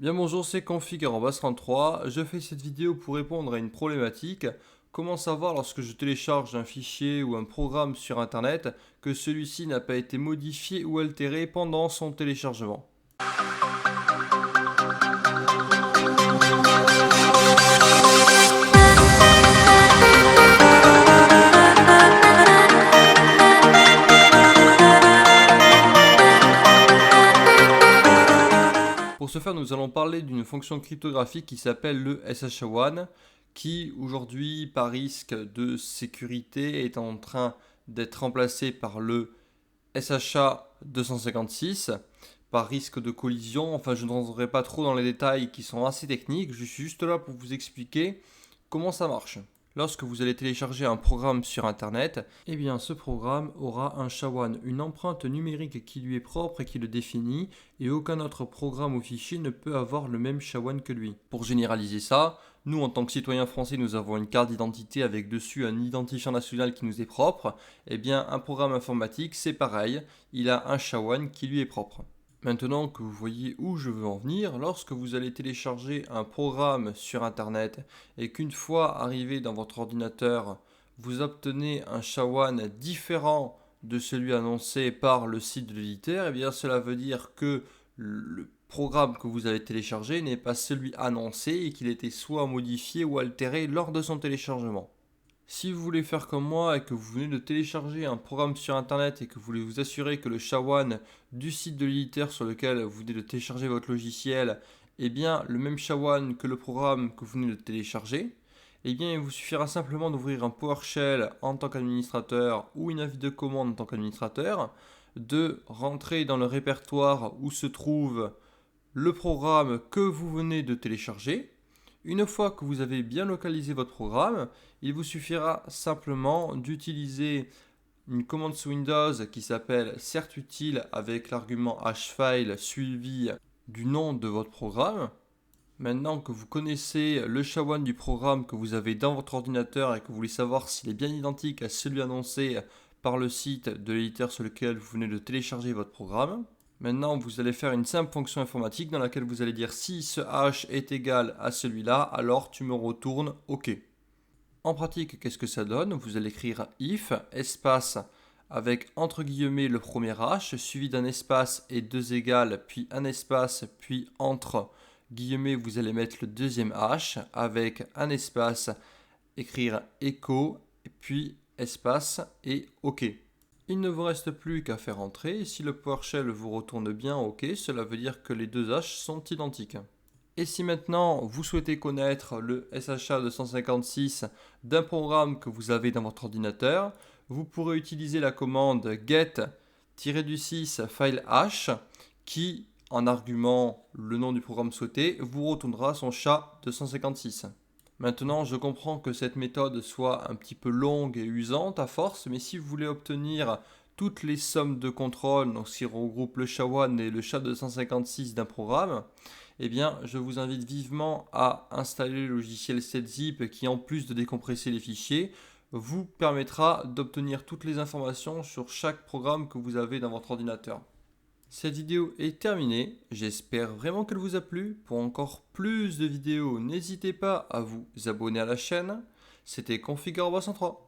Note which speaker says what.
Speaker 1: Bien bonjour, c'est Config@33. Je fais cette vidéo pour répondre à une problématique. Comment savoir lorsque je télécharge un fichier ou un programme sur internet que celui-ci n'a pas été modifié ou altéré pendant son téléchargement? Pour ce faire, nous allons parler d'une fonction cryptographique qui s'appelle le SHA-1, qui aujourd'hui, par risque de sécurité, est en train d'être remplacé par le SHA-256, par risque de collision. Enfin, je ne rentrerai pas trop dans les détails qui sont assez techniques, je suis juste là pour vous expliquer comment ça marche. Lorsque vous allez télécharger un programme sur internet, eh bien ce programme aura un SHA-1, une empreinte numérique qui lui est propre et qui le définit, et aucun autre programme ou fichier ne peut avoir le même SHA-1 que lui. Pour généraliser ça, nous en tant que citoyens français, nous avons une carte d'identité avec dessus un identifiant national qui nous est propre. Eh bien un programme informatique, c'est pareil, il a un SHA-1 qui lui est propre. Maintenant que vous voyez où je veux en venir, lorsque vous allez télécharger un programme sur internet et qu'une fois arrivé dans votre ordinateur, vous obtenez un SHA-1 différent de celui annoncé par le site de l'éditeur, eh bien cela veut dire que le programme que vous allez télécharger n'est pas celui annoncé et qu'il a été soit modifié ou altéré lors de son téléchargement. Si vous voulez faire comme moi et que vous venez de télécharger un programme sur internet et que vous voulez vous assurer que le SHA-1 du site de l'éditeur sur lequel vous venez de télécharger votre logiciel est bien le même SHA-1 que le programme que vous venez de télécharger, eh bien il vous suffira simplement d'ouvrir un PowerShell en tant qu'administrateur ou une avis de commande en tant qu'administrateur, de rentrer dans le répertoire où se trouve le programme que vous venez de télécharger. Une fois que vous avez bien localisé votre programme, il vous suffira simplement d'utiliser une commande sous Windows qui s'appelle certutile avec l'argument hfile suivi du nom de votre programme. Maintenant que vous connaissez le SHA-1 du programme que vous avez dans votre ordinateur et que vous voulez savoir s'il est bien identique à celui annoncé par le site de l'éditeur sur lequel vous venez de télécharger votre programme, maintenant, vous allez faire une simple fonction informatique dans laquelle vous allez dire si ce h est égal à celui-là, alors tu me retournes OK. En pratique, qu'est-ce que ça donne? Vous allez écrire if, espace, avec entre guillemets le premier h, suivi d'un espace et deux égales, puis un espace, puis entre guillemets, vous allez mettre le deuxième h, avec un espace, écrire echo, puis espace et OK. Il ne vous reste plus qu'à faire entrer. Si le PowerShell vous retourne bien OK, cela veut dire que les deux H sont identiques. Et si maintenant vous souhaitez connaître le SHA-256 d'un programme que vous avez dans votre ordinateur, vous pourrez utiliser la commande get-du-6 file h qui, en argument le nom du programme souhaité, vous retournera son SHA-256. Maintenant, je comprends que cette méthode soit un petit peu longue et usante à force, mais si vous voulez obtenir toutes les sommes de contrôle, donc ce qui regroupe le SHA-1 et le SHA-256 d'un programme, eh bien, je vous invite vivement à installer le logiciel setzip qui, en plus de décompresser les fichiers, vous permettra d'obtenir toutes les informations sur chaque programme que vous avez dans votre ordinateur. Cette vidéo est terminée, j'espère vraiment qu'elle vous a plu. Pour encore plus de vidéos, n'hésitez pas à vous abonner à la chaîne. C'était Config 3.